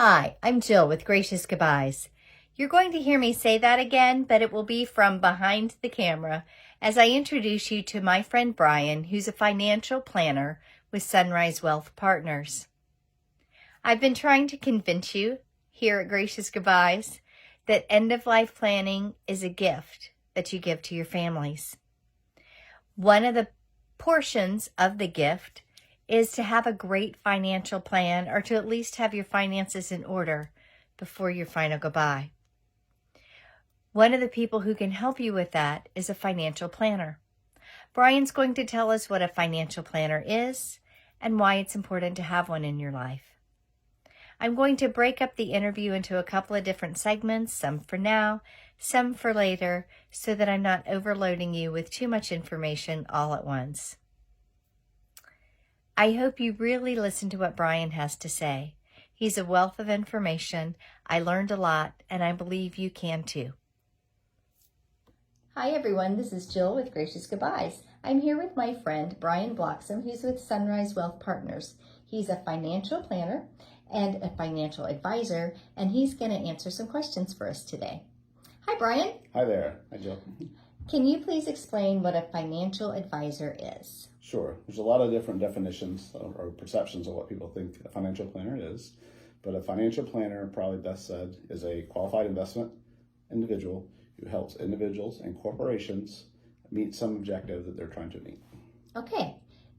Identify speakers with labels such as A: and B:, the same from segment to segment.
A: Hi, I'm Jill with Gracious Goodbyes. You're going to hear me say that again, but it will be from behind the camera as I introduce you to my friend Brian, who's a financial planner with Sunrise Wealth Partners. I've been trying to convince you here at Gracious Goodbyes that end-of-life planning is a gift that you give to your families. One of the portions of the gift is to have a great financial plan, or to at least have your finances in order before your final goodbye. One of the people who can help you with that is a financial planner. Brian's going to tell us what a financial planner is and why it's important to have one in your life. I'm going to break up the interview into a couple of different segments, some for now, some for later, so that I'm not overloading you with too much information all at once. I hope you really listen to what Brian has to say. He's a wealth of information. I learned a lot, and I believe you can too. Hi everyone, this is Jill with Gracious Goodbyes. I'm here with my friend Brian Bloxom, who's with Sunrise Wealth Partners. He's a financial planner and a financial advisor, and he's going to answer some questions for us today. Hi Brian.
B: Hi there. Hi Jill.
A: Can you please explain what a financial advisor is?
B: Sure. There's a lot of different definitions or perceptions of what people think a financial planner is, but a financial planner, probably best said, is a qualified investment individual who helps individuals and corporations meet some objective that they're trying to meet.
A: Okay.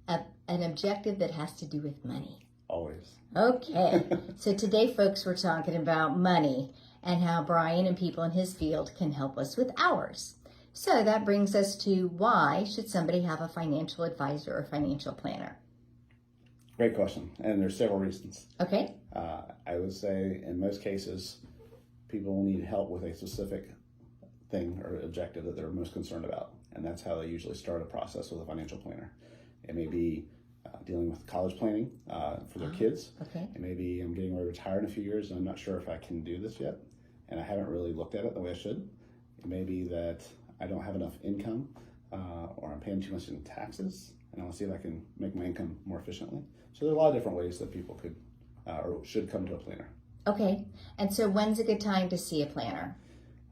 A: An objective that has to do with money.
B: Always.
A: Okay. So today, folks, we're talking about money and how Brian and people in his field can help us with ours. So that brings us to, why should somebody have a financial advisor or financial planner?
B: Great question. And there's several reasons.
A: Okay.
B: I would say in most cases, people need help with a specific thing or objective that they're most concerned about. And that's how they usually start a process with a financial planner. It may be dealing with college planning for their kids.
A: Okay.
B: It may be I'm getting ready to retire in a few years and I'm not sure if I can do this yet. And I haven't really looked at it the way I should. It may be that I don't have enough income or I'm paying too much in taxes and I want to see if I can make my income more efficiently. So there's a lot of different ways that people could or should come to a planner.
A: Okay. And so when's a good time to see a planner?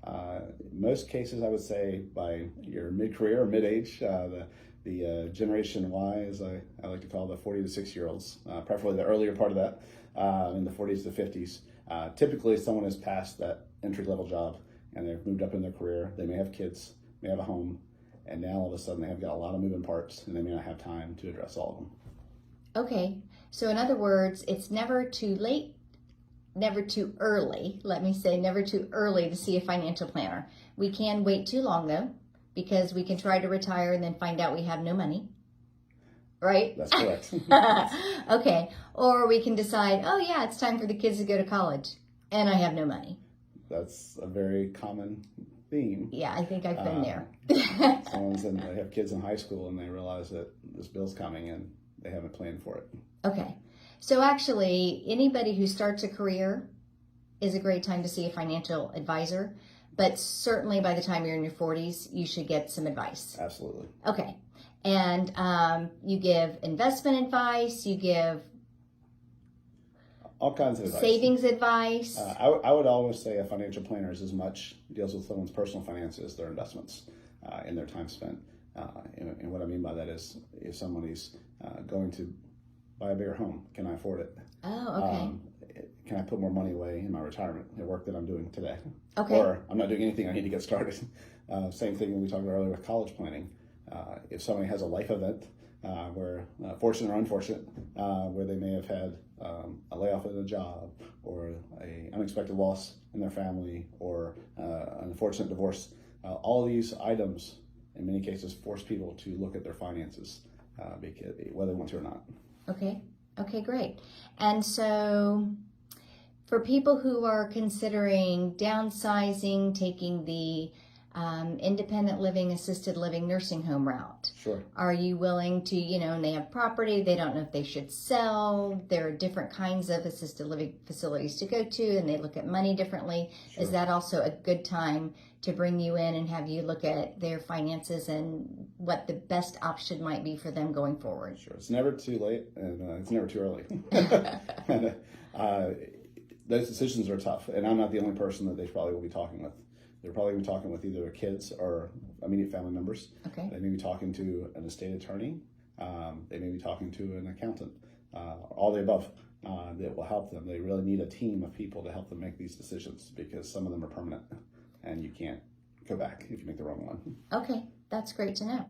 B: In most cases, I would say by your mid-career or mid-age, the Generation Y, as I like to call the 40 to 60-year-olds, preferably the earlier part of that, in the 40s to 50s. Typically, someone has passed that entry-level job and they've moved up in their career. They may have kids, may have a home, and now all of a sudden they have got a lot of moving parts and they may not have time to address all of them.
A: Okay. So in other words, it's never too late, never too early. Let me say never too early to see a financial planner. We can wait too long though, because we can try to retire and then find out we have no money. Right?
B: That's correct.
A: Okay. Or we can decide, oh yeah, it's time for the kids to go to college and I have no money.
B: That's a very common theme.
A: Yeah, I think I've been there.
B: They have kids in high school and they realize that this bill's coming and they haven't planned for it.
A: Okay. So actually, anybody who starts a career is a great time to see a financial advisor, but certainly by the time you're in your 40s, you should get some advice.
B: Absolutely.
A: Okay. And you give investment advice, you give
B: all kinds of advice.
A: Savings advice.
B: I would always say a financial planner is as much deals with someone's personal finances as their investments in their time spent. And what I mean by that is if somebody's going to buy a bigger home, can I afford it?
A: Oh, okay.
B: Can I put more money away in my retirement, the work that I'm doing today?
A: Okay.
B: Or I'm not doing anything, I need to get started. Same thing when we talked about earlier with college planning. If somebody has a life event where, fortunate or unfortunate, where they may have had a layoff in a job or an unexpected loss in their family or an unfortunate divorce, all these items in many cases force people to look at their finances, whether they want to or not.
A: Okay. Okay, great. And so for people who are considering downsizing, taking the independent living, assisted living, nursing home route.
B: Sure.
A: Are you willing to, and they have property, they don't know if they should sell, there are different kinds of assisted living facilities to go to, and they look at money differently. Sure. Is that also a good time to bring you in and have you look at their finances and what the best option might be for them going forward?
B: Sure. It's never too late, and it's never too early. those decisions are tough, and I'm not the only person that they probably will be talking with. They're probably going to be talking with either their kids or immediate family members.
A: Okay.
B: They may be talking to an estate attorney. They may be talking to an accountant. All the above that will help them. They really need a team of people to help them make these decisions because some of them are permanent, and you can't go back if you make the wrong one.
A: Okay, that's great to know.